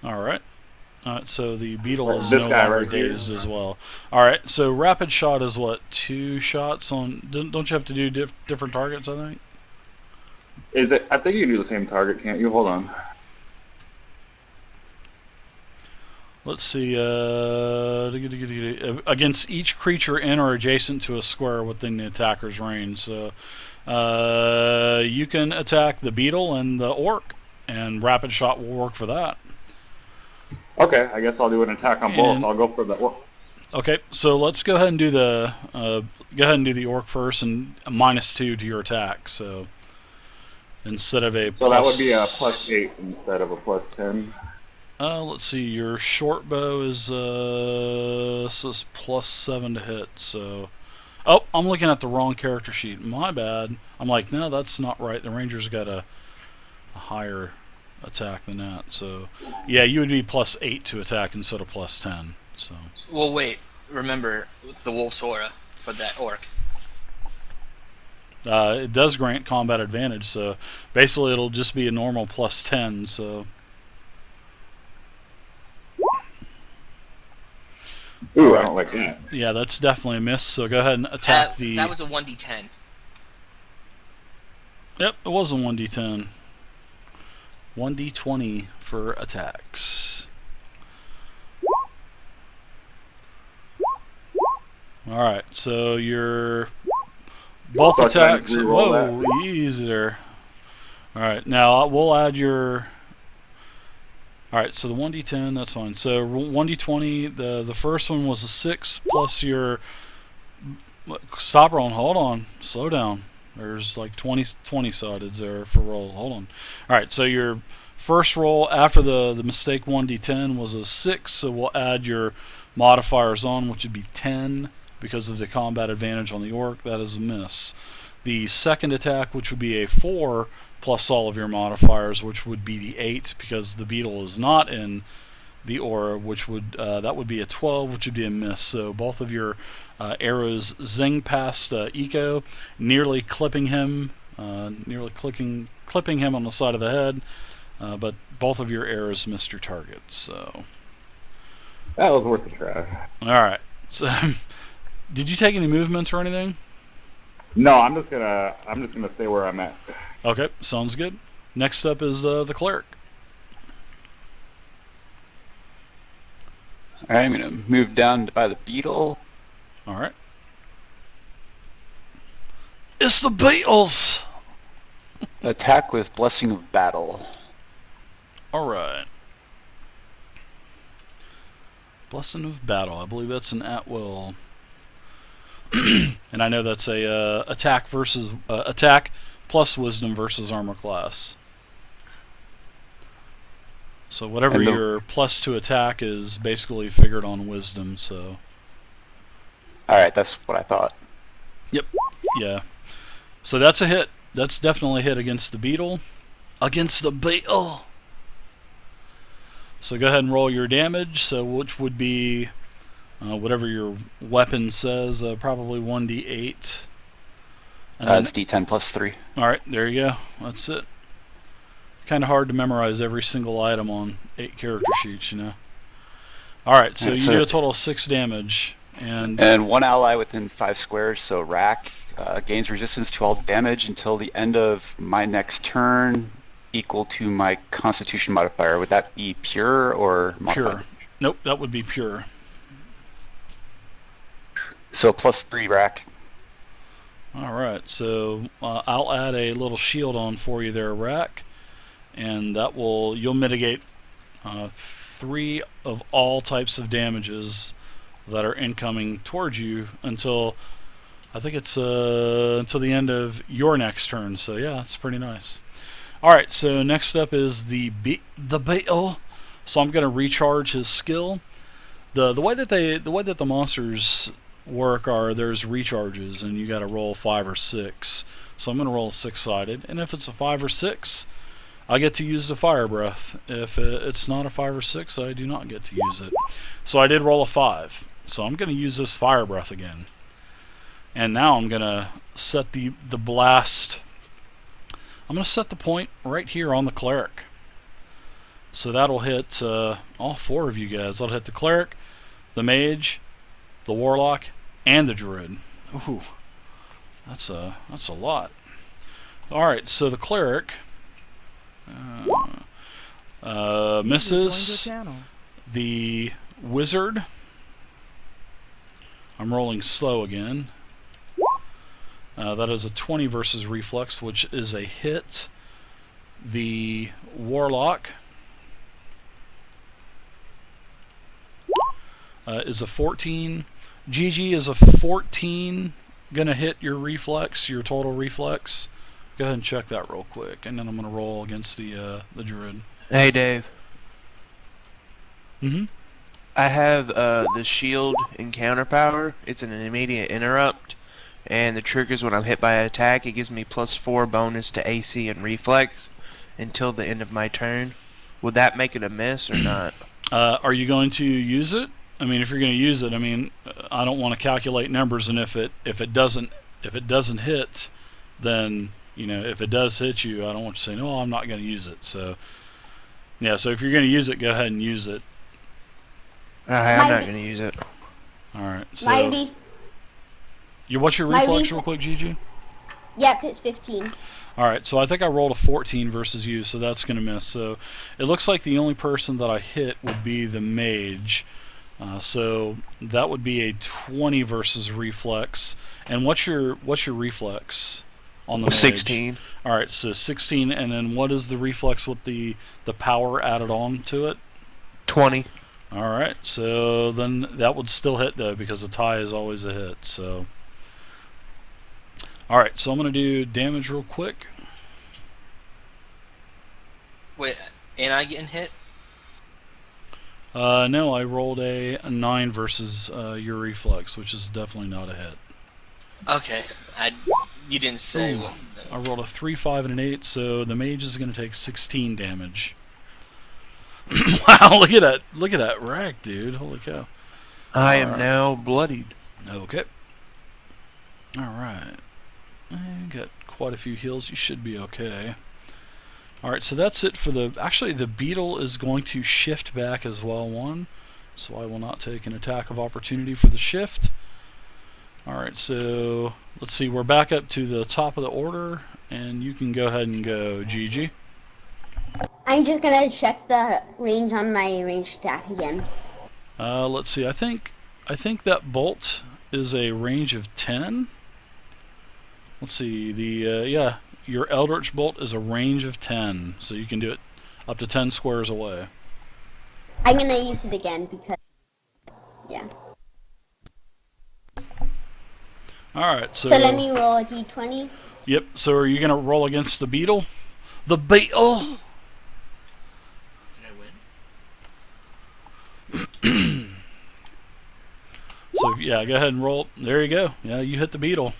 Alright. So the beetle is This no guy longer right here. dazed as well. Alright, so rapid shot is what? 2 shots on... Don't you have to do different targets, I think? Is it? I think you can do the same target, can't you? Hold on. Let's see. Against each creature in or adjacent to a square within the attacker's range. So you can attack the beetle and the orc, and rapid shot will work for that. Okay, I guess I'll do an attack on both. And I'll go for the. okay, so let's go ahead and do the orc first, and a -2 to your attack. So instead of a So that would be a plus, +8 instead of a +10. let's see, your short bow is says +7 to hit. So oh, I'm looking at the wrong character sheet. My bad. I'm like, no, that's not right. The ranger's got a higher attack than that. So yeah, you would be +8 to attack instead of +10. So Well, wait. Remember the wolf's aura for that orc. it does grant combat advantage. So basically, it'll just be a normal +10. So all Ooh, I right, don't like that. yeah, that's definitely a miss. So go ahead and attack the. That was a 1d10. Yep, it was a 1d10. 1d20 for attacks. Alright, so your both So I can attacks. re-roll Whoa, that. easy there. Alright, now we'll add your. Alright, so the 1d10, that's fine. So 1d20, the first one was a 6 plus your. Stop rolling, hold on, slow down. There's like 20 sided there for roll. Hold on. Alright, so your first roll after the mistake 1d10 was a 6, so we'll add your modifiers on, which would be 10 because of the combat advantage on the orc. That is a miss. The second attack, which would be a 4 plus all of your modifiers, which would be the 8 because the beetle is not in the aura, which would that would be a 12, which would be a miss. So both of your arrows zing past Eco, nearly clipping him, clipping him on the side of the head, but both of your arrows missed your targets. So That was worth a try. all right. So did you take any movements or anything? No, I'm just gonna stay where I'm at. Okay, sounds good. Next up is the cleric. Alright, I'm gonna move down by the beetle. All right. It's the Beatles. Attack with Blessing of Battle. All right. Blessing of Battle. I believe that's an at will. And I know that's a attack versus attack plus wisdom versus armor class. So whatever your plus to attack is basically figured on wisdom. So Alright, that's what I thought. yep, yeah. So that's a hit. That's definitely a hit against the beetle. Against the beetle. So go ahead and roll your damage. So which would be whatever your weapon says, probably 1d8. It's D10 plus 3. Alright, there you go. That's it. Kind of hard to memorize every single item on 8 character sheets, you know. Alright, so you do a total of 6 damage. And one ally within 5 squares, so Rack, gains resistance to all damage until the end of my next turn, equal to my Constitution modifier. Would that be pure or modified? Pure. Nope, that would be pure. So plus 3 Rack. Alright, so I'll add a little shield on for you there, Rack. And that will, you'll mitigate 3 of all types of damages that are incoming towards you until, I think it's until the end of your next turn. So yeah, it's pretty nice. Alright, so next up is the Beetle. So I'm going to recharge his skill. The way that the monsters work are there's recharges and you got to roll 5 or 6. So I'm going to roll 6-sided, and if it's a 5 or 6, I get to use the fire breath. If it's not a 5 or 6, I do not get to use it. So I did roll a 5. So I'm going to use this fire breath again. And now I'm going to set the blast. I'm going to set the point right here on the cleric. So that'll hit all 4 of you guys. That'll hit the cleric, the mage, the warlock, and the druid. Ooh, that's a lot. All right, so the cleric misses. The wizard, I'm rolling slow again. That is a 20 versus reflex, which is a hit. The warlock is a 14. GG is a 14 gonna hit your reflex, your total reflex. Go ahead and check that real quick, and then I'm gonna roll against the druid. Hey, Dave. Mm-hmm. I have the shield encounter power. It's an immediate interrupt, and the triggers when I'm hit by an attack. It gives me +4 bonus to AC and reflex until the end of my turn. Would that make it a miss or not? Are you going to use it? I mean, if you're going to use it, I mean, I don't want to calculate numbers, and if it doesn't hit, then if it does hit you, I don't want you to say no, I'm not going to use it. So yeah, so if you're going to use it, go ahead and use it. I'm not going to use it. All right. So what's your reflex, real quick, Gigi? Yep, it's 15. All right, so I think I rolled a 14 versus you, so that's going to miss. So it looks like the only person that I hit would be the mage. So that would be a 20 versus reflex. And what's your reflex on the mage? 16. All right, so 16, and then what is the reflex with the power added on to it? 20. All right, so then that would still hit though, because a tie is always a hit. So all right, so I'm going to do damage real quick. Wait, ain't I getting hit? No, I rolled a 9 versus your reflex, which is definitely not a hit. Okay, you didn't say. Ooh, I rolled a 3, 5, and an 8, so the mage is going to take 16 damage. Wow, look at that rack, dude. Holy cow. I am now bloodied. Okay. Alright. Got quite a few heals. You should be okay. Alright, so that's it for the... Actually, the beetle is going to shift back as well, 1. So I will not take an attack of opportunity for the shift. Alright, so... Let's see, we're back up to the top of the order. And you can go ahead and go, Gigi. I'm just gonna check the range on my ranged attack again. Let's see, I think that bolt is a range of 10. Let's see, yeah, your Eldritch Bolt is a range of 10, so you can do it up to 10 squares away. I'm gonna use it again because, yeah. Alright, so... So let me roll a d20. Yep, so are you gonna roll against the beetle? The beetle! So yeah, go ahead and roll. There you go. Yeah, you hit the beetle.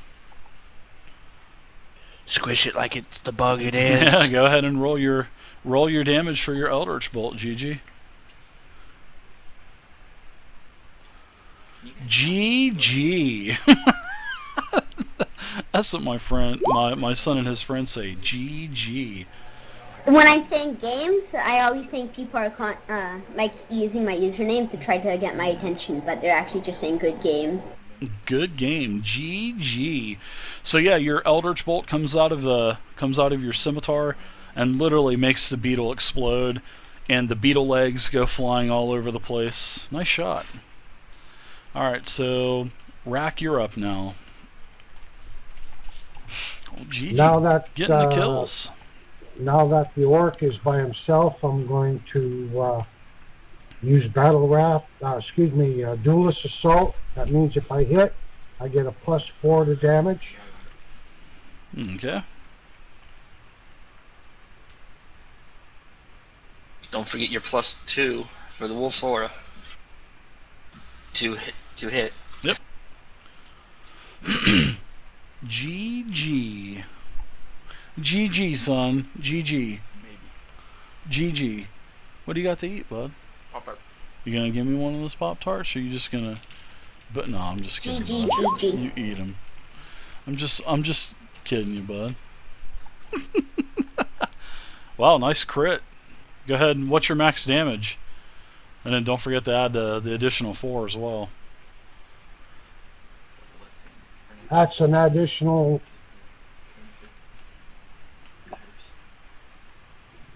Squish it like it's the bug it is. Yeah, go ahead and roll your damage for your Eldritch Bolt, GG. GG. That's what my son and his friends say. GG. When I'm playing games, I always think people are like using my username to try to get my attention, but they're actually just saying "good game." Good game, GG. So yeah, your Eldritch Bolt comes out of your scimitar and literally makes the beetle explode, and the beetle legs go flying all over the place. Nice shot. All right, so Rack, you're up now. Oh, GG. Now that getting the kills. Now that the orc is by himself, I'm going to use Duelist Assault. That means if I hit, I get a +4 to damage. Okay. Don't forget your +2 for the Wolf's Aura. To hit. Yep. GG. GG, son. GG. GG. What do you got to eat, bud? Pop-Tart. You gonna give me one of those Pop-Tarts, or you just gonna... But no, I'm just kidding. GG, bud. GG. You eat them. I'm just kidding you, bud. Wow, nice crit. Go ahead and what's your max damage? And then don't forget to add the additional 4 as well. That's an additional.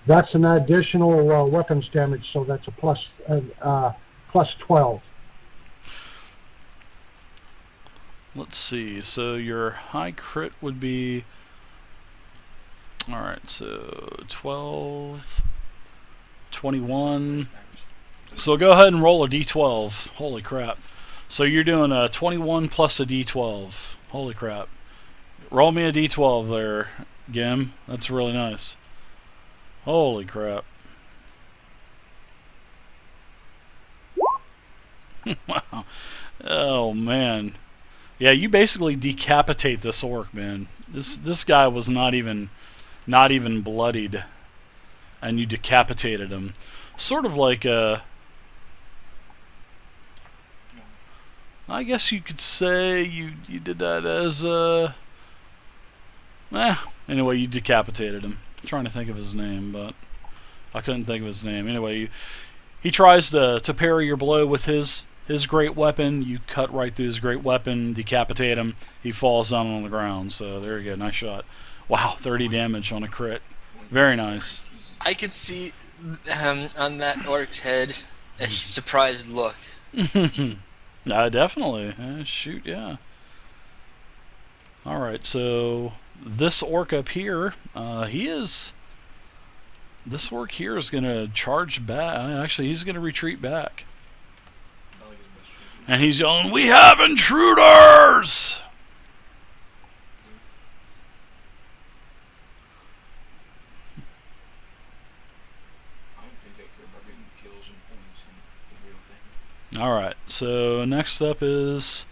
That's an additional weapons damage, so that's a plus 12. Let's see. So your high crit would be. Alright, so 12, 21. So go ahead and roll a d12. Holy crap. So you're doing a 21 plus a d12. Holy crap. Roll me a d12 there, Gim. That's really nice. Holy crap. Wow. Oh, man. Yeah, you basically decapitate this orc, man. This guy was not even bloodied, and you decapitated him. Sort of like I guess you could say you did that as anyway, you decapitated him. I'm trying to think of his name, but I couldn't think of his name. Anyway, he tries to parry your blow with his great weapon. You cut right through his great weapon, decapitate him. He falls down on the ground. So there you go, nice shot. Wow, 30 damage on a crit. Very nice. I could see on that orc's head a surprised look. Definitely. Shoot, yeah. Alright, so this orc up here, this orc here is going to charge back. Actually, he's going to retreat back. And he's yelling, "We have intruders!" Alright, so next up is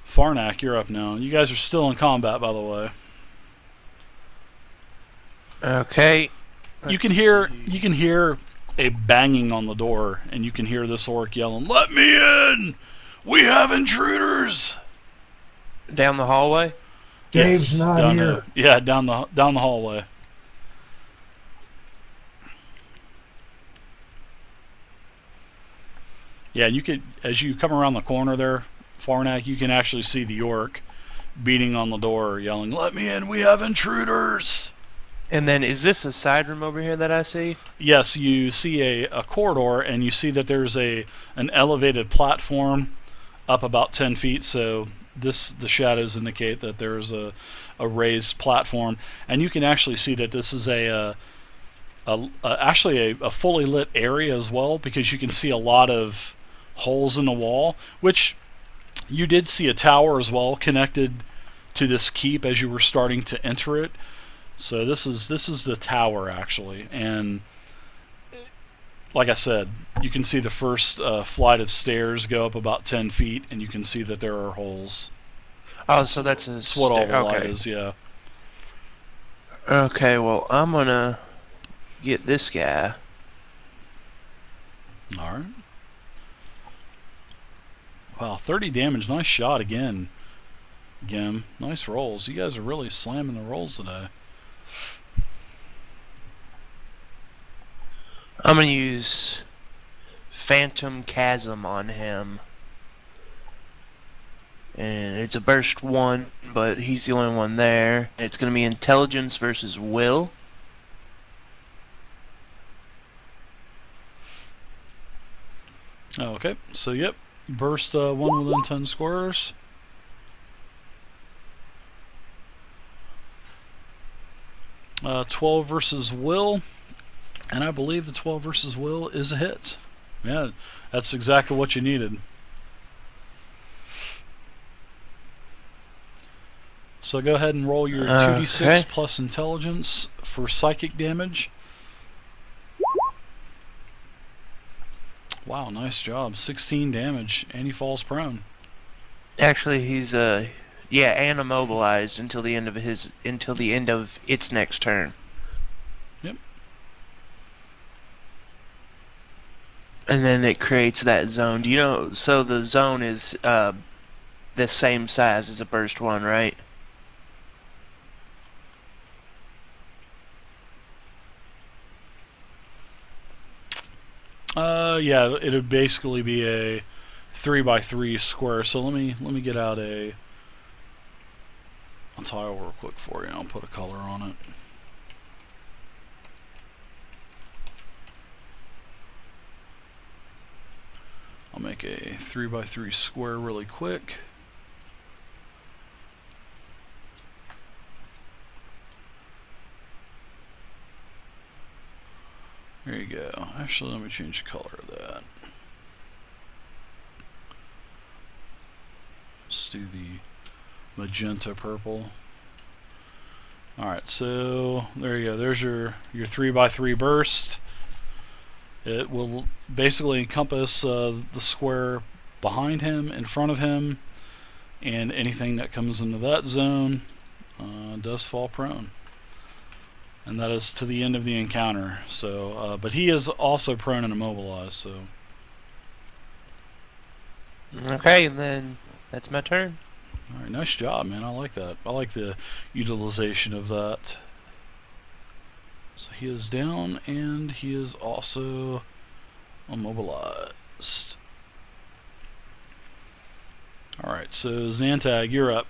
Farnak. You're up now. You guys are still in combat, by the way. Okay. You can hear a banging on the door, and you can hear this orc yelling, "Let me in! We have intruders!" Down the hallway? Dave's Yes, not down here. down the hallway. Yeah, you could, as you come around the corner there, Farnak, you can actually see the orc beating on the door, yelling, "Let me in! We have intruders!" And then, is this a side room over here that I see? Yes, you see a corridor, and you see that there's an elevated platform up about 10 feet. So the shadows indicate that there's a raised platform, and you can actually see that this is actually a fully lit area as well, because you can see a lot of holes in the wall, which you did see a tower as well connected to this keep as you were starting to enter it. So this is the tower actually, and like I said, you can see the first flight of stairs go up about 10 feet, and you can see that there are holes. Oh, so that's what all the light is, yeah. Okay, well, I'm gonna get this guy. Alright. Wow, 30 damage. Nice shot again, Gim. Nice rolls. You guys are really slamming the rolls today. I'm gonna use Phantom Chasm on him. And it's a burst 1, but he's the only one there. It's gonna be Intelligence versus Will. Oh, okay, so yep. Burst 1 within 10 squares. Uh, 12 versus Will. And I believe the 12 versus Will is a hit. Yeah, that's exactly what you needed. So go ahead and roll your 2d6 plus intelligence for psychic damage. Wow, nice job. 16 damage, and he falls prone. Actually, he's and immobilized until the end of its next turn. Yep. And then it creates that zone. Do you know? So the zone is the same size as a burst 1, right? Yeah, it'd basically be a 3x3 square. So let me get out a tile real quick for you, and I'll put a color on it. I'll make a 3x3 square really quick. There you go. Actually, let me change the color of that. Let's do the magenta purple. Alright, so there you go. There's your 3x3 burst. It will basically encompass the square behind him, in front of him, and anything that comes into that zone does fall prone. And that is to the end of the encounter. So, but he is also prone and immobilized. So, Okay, then that's my turn. all right, nice job, man. I like that. I like the utilization of that. So he is down, and he is also immobilized. All right, so Zantag, you're up.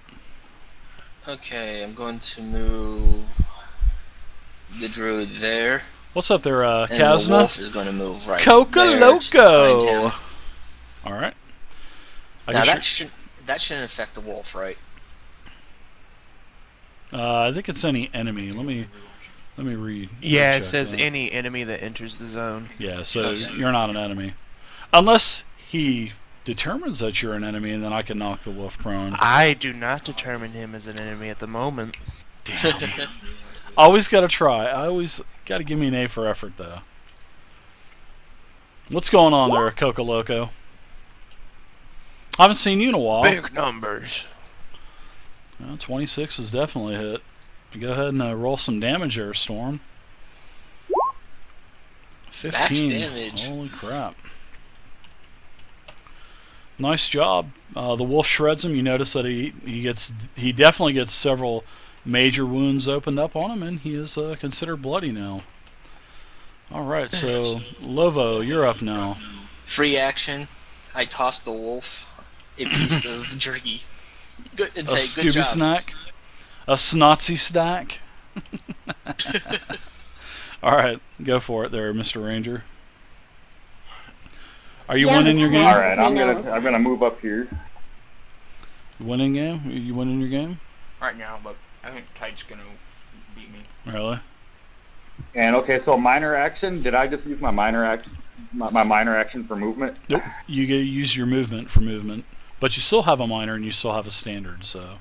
Okay, I'm going to move the druid there. What's up there, And the Kazna? wolf is going to move right Coca there, just behind him. Loco. All right. I Now guess that shouldn't affect the wolf, right? I think it's any enemy. Let me read. Yeah, it check says that. any enemy that enters the zone. Yeah, so Okay. you're not an enemy, unless he determines that you're an enemy, and then I can knock the wolf prone. I do not determine him as an enemy at the moment. Damn. Always got to try. I always got to give me an A for effort, though. What's going on there, Coca Loco? I haven't seen you in a while. Big numbers. Well, 26 is definitely a hit. Go ahead and roll some damage there, Storm. 15. damage. Holy crap. Nice job. The wolf shreds him. You notice that he definitely gets several major wounds opened up on him, and he is considered bloody now. All right, so Lovo, you're up now. Free action. I toss the wolf a piece of jerky. Good, and A say, good Scooby job. snack, a Snotsy stack. All right, go for it, there, Mr. Ranger. Are you Yeah, winning your Mr. game? All right, I'm Minnows. gonna move up here. Winning game? Are you winning your game? right now, but I think Tide's gonna beat me. Really? And okay, so minor action. Did I just use my minor action? My minor action for movement? Nope. You get to use your movement for movement, but you still have a minor and you still have a standard. So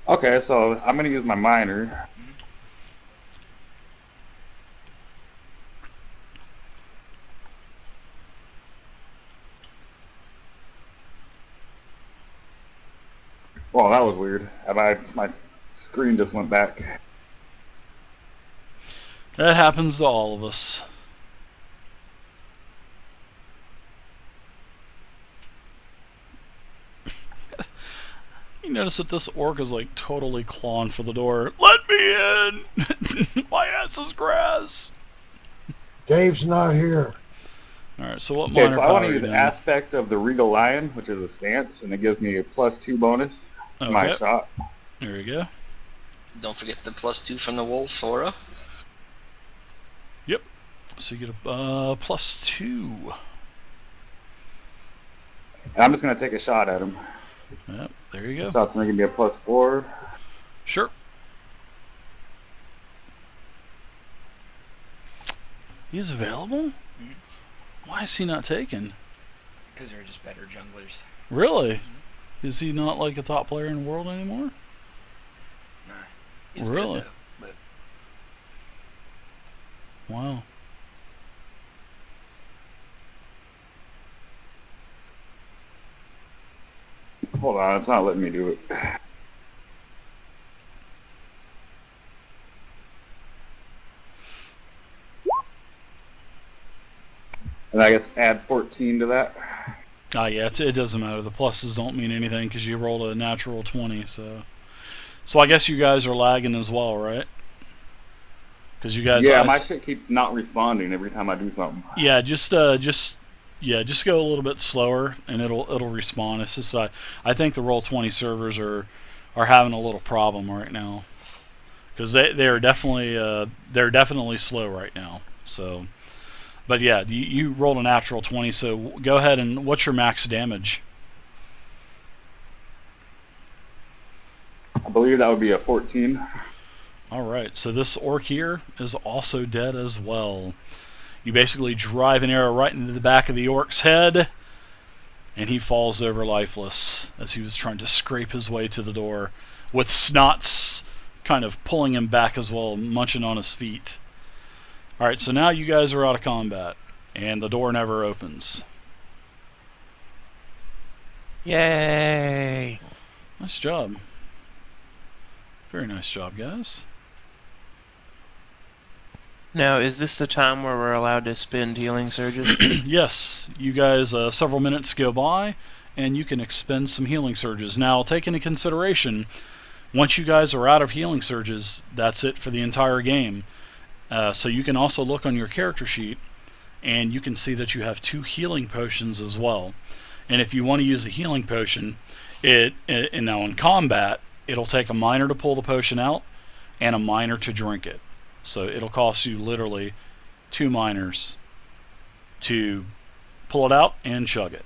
Okay, so I'm gonna use my minor. Well, that was weird. My screen just went back. that happens to all of us. You notice that this orc is like totally clawing for the door. Let me in! My ass is grass. Dave's not here. All right. So what Okay, minor so I power want are to you use doing? aspect of the regal lion, which is a stance, and it gives me a +2 bonus to my Okay. shot. There we go. Don't forget the +2 from the wolf aura. So you get a +2. And I'm just gonna take a shot at him. Yep. There you go. So it's gonna give me a +4. Sure. He's available? Why is he not taken? Because they're just better junglers. Really? Is he not like a top player in the world anymore? Nah. He's Really? good, though, but Wow. Hold on, it's not letting me do it. And I guess add 14 to that. Ah, yeah, it doesn't matter. The pluses don't mean anything because you rolled a natural 20. So I guess you guys are lagging as well, right? Because you guys, Yeah, my shit keeps not responding every time I do something. yeah, just go a little bit slower, and it'll respawn. It's just I think the Roll20 servers are having a little problem right now, because they're definitely slow right now. So, but yeah, you rolled a natural 20, so go ahead and what's your max damage? I believe that would be a 14. All right, so this orc here is also dead as well. You basically drive an arrow right into the back of the orc's head, and he falls over lifeless as he was trying to scrape his way to the door, with Snots kind of pulling him back as well, munching on his feet. All right, so now you guys are out of combat, and the door never opens. Yay! Nice job. Very nice job, guys. Now, is this the time where we're allowed to spend healing surges? Yes, you guys, several minutes go by, and you can expend some healing surges. Now, take into consideration, once you guys are out of healing surges, that's it for the entire game. So you can also look on your character sheet, and you can see that you have 2 healing potions as well. And if you want to use a healing potion, and now in combat, it'll take a miner to pull the potion out, and a miner to drink it. So it'll cost you literally 2 miners to pull it out and chug it.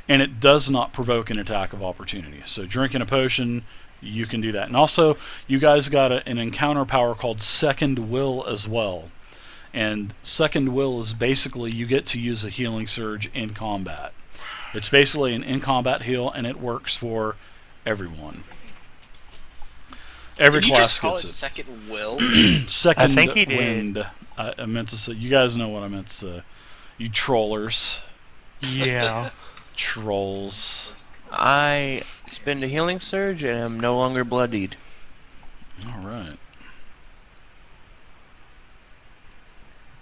And it does not provoke an attack of opportunity. So drinking a potion, you can do that. And also, you guys got an encounter power called Second Will as well. And Second Will is basically you get to use a healing surge in combat. It's basically an in-combat heal, and it works for everyone. Every Did you class just call gets it it. second will? Second I think he did. wind. I meant to say. You guys know what I meant to say. You trollers. Yeah. Trolls. I spend a healing surge and am no longer bloodied. Alright.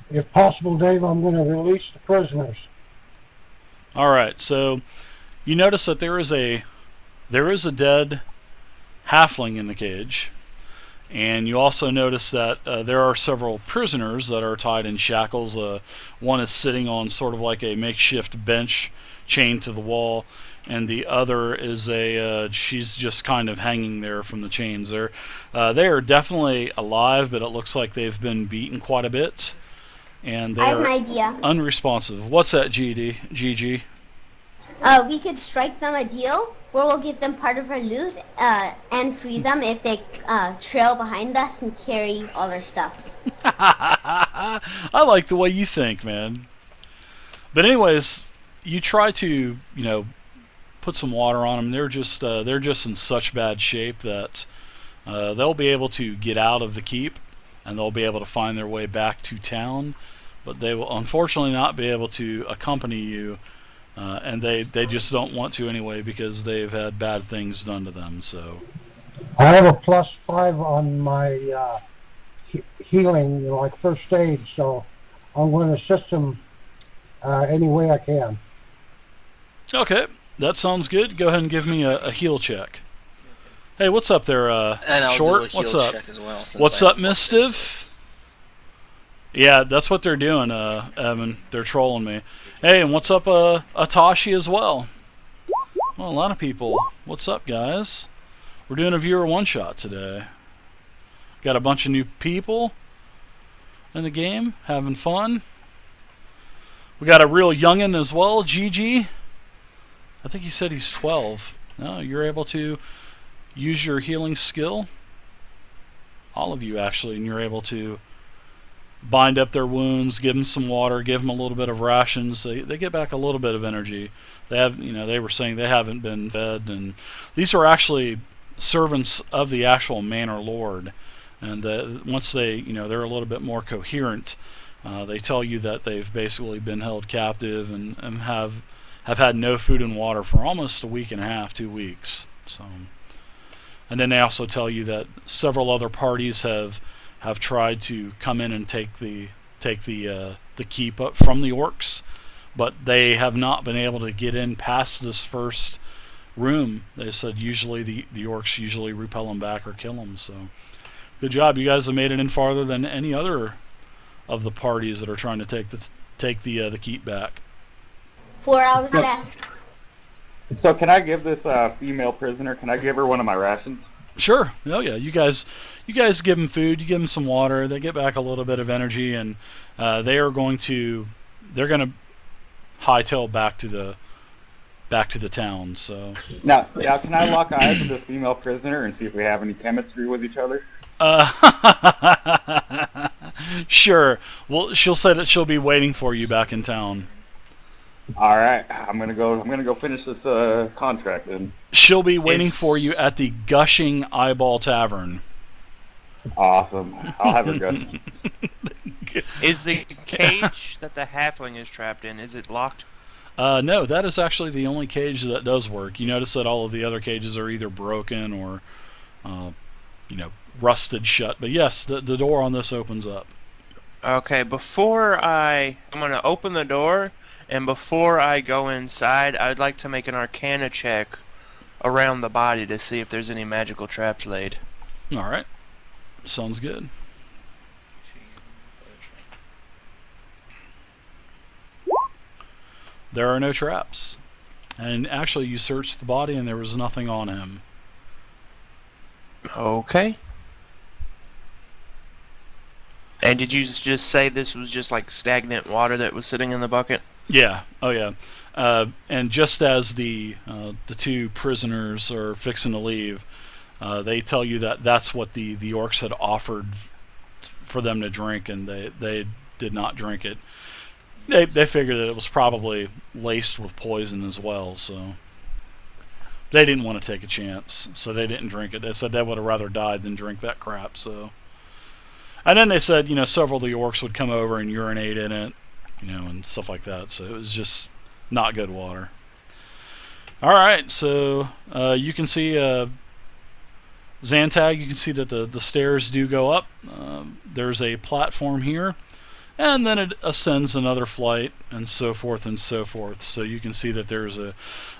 If possible, Dave, I'm going to release the prisoners. Alright, so you notice that there is a dead halfling in the cage. And you also notice that there are several prisoners that are tied in shackles. One is sitting on sort of like a makeshift bench chained to the wall, and the other is she's just kind of hanging there from the chains. They are definitely alive, but it looks like they've been beaten quite a bit, and I have an they're idea. unresponsive. What's that, GG? We could strike them a deal where we'll give them part of our loot and free them if they trail behind us and carry all our stuff. I like the way you think, man. But anyways, you try to, put some water on them. They're just in such bad shape that they'll be able to get out of the keep, and they'll be able to find their way back to town. But they will unfortunately not be able to accompany you, and they just don't want to anyway because they've had bad things done to them. So I have a +5 on my healing, like first aid, so I'm going to assist them any way I can. okay, that sounds good. Go ahead and give me a heal check. Hey, what's up there, And I'll Short? do a heal What's up? check as well. since What's I up, have plus six. Mistiff? Yeah, that's what they're doing, Evan. They're trolling me. Hey, and what's up, Atashi as well? Well, a lot of people. What's up, guys? We're doing a viewer one-shot today. Got a bunch of new people in the game, having fun. We got a real youngin' as well, GG. I think he said he's 12. No, you're able to use your healing skill. All of you, actually, and you're able to bind up their wounds, give them some water, give them a little bit of rations. They get back a little bit of energy. They have, they were saying they haven't been fed, and these are actually servants of the actual Manor Lord. And once they, they're a little bit more coherent, they tell you that they've basically been held captive and have had no food and water for almost a week and a half, 2 weeks. So, and then they also tell you that several other parties have tried to come in and take the keep up from the orcs, but they have not been able to get in past this first room. They said usually the orcs usually repel them back or kill them. So Good job. You guys have made it in farther than any other of the parties that are trying to take the keep back. 4 hours left. So can I give this female prisoner? Can I give her one of my rations? Sure. Oh yeah. You guys give them food. You give them some water. They get back a little bit of energy, and they're going to hightail back to the town. So Now, can I lock eyes with this female prisoner and see if we have any chemistry with each other? Sure. Well, she'll say that she'll be waiting for you back in town. All right, I'm gonna go finish this contract then. She'll be waiting for you at the Gushing Eyeball Tavern. Awesome. I'll have her go. Is the cage that the halfling is trapped in, is it locked? No, that is actually the only cage that does work. You notice that all of the other cages are either broken or, rusted shut. But yes, the door on this opens up. Okay, I'm gonna open the door, and before I go inside, I'd like to make an Arcana check around the body to see if there's any magical traps laid. All right, sounds good. There are no traps, and actually, you searched the body, and there was nothing on him. Okay. And did you just say this was just like stagnant water that was sitting in the bucket? Yeah. Oh, yeah. And just as the two prisoners are fixing to leave, they tell you that that's what the orcs had offered for them to drink, and they did not drink it. They figured that it was probably laced with poison as well, so they didn't want to take a chance, so they didn't drink it. They said they would have rather died than drink that crap. So, and then they said, several of the orcs would come over and urinate in it, and stuff like that. So it was just not good water. All right, so you can see Zantag. You can see that the stairs do go up. There's a platform here. And then it ascends another flight, and so forth and so forth. So you can see that there's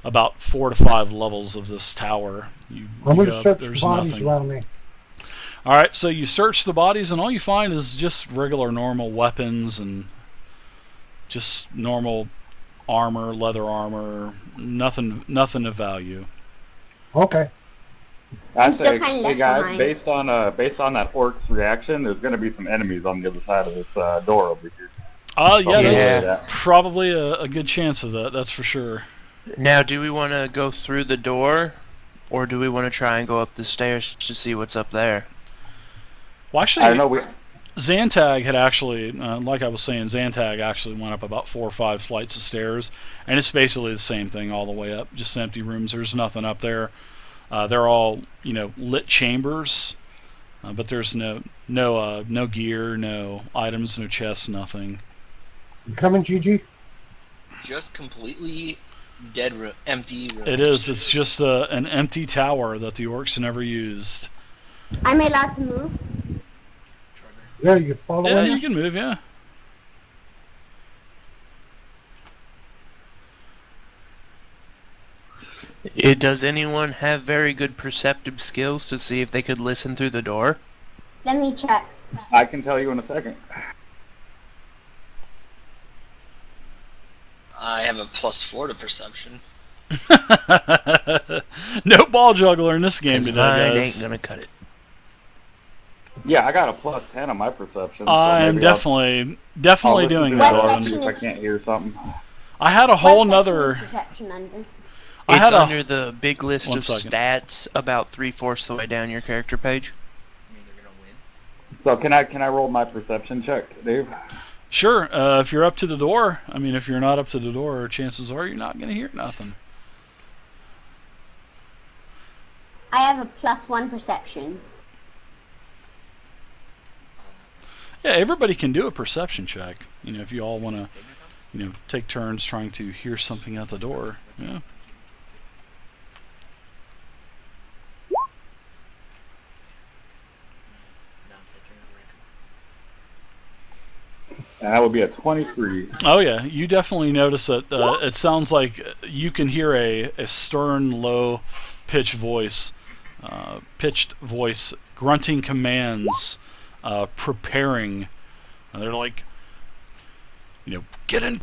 about 4 to 5 levels of this tower. I'm going to search the bodies around me. All right, so you search the bodies, and all you find is just regular, normal weapons and just normal armor, leather armor, nothing of value. Okay. I'd say, still kinda hey left guys, behind. based on that orc's reaction, there's going to be some enemies on the other side of this door over here. Yeah, Yeah. that's probably a good chance of that. That's for sure. Now, do we want to go through the door, or do we want to try and go up the stairs to see what's up there? Well, actually, I don't know. Zantag had actually, like I was saying, Zantag actually went up about 4 or 5 flights of stairs, and it's basically the same thing all the way up, just empty rooms. There's nothing up there. They're all, lit chambers, but there's no gear, no items, no chests, nothing. You coming, GG? Just completely dead room, empty room. It is. It's just an empty tower that the orcs never used. I'm allowed to move. Yeah, you following Yeah, you us? can move. Yeah. Does anyone have very good perceptive skills to see if they could listen through the door? Let me check. I can tell you in a second. I have a +4 to perception. No ball juggler in this game 'Cause today, mine guys. ain't gonna cut it. Yeah, I got a +10 on my perception. So I'm maybe I'll definitely listen doing to that. the door What and see if I section can't hear something. I had a What whole section nother. is perception under? I It's had under the big list One of second. stats about 3/4 the way down your character page. I mean, they're gonna win. So can I roll my perception check, Dave? Sure. If you're up to the door, I mean, if you're not up to the door, chances are you're not going to hear nothing. I have a +1 perception. Yeah, everybody can do a perception check. If you all want to, take turns trying to hear something at the door. Yeah. Now I'm turning on rank. And that would be a 23. Oh yeah, you definitely notice that. It sounds like you can hear a stern, low pitched voice grunting commands, preparing. And they're like, get in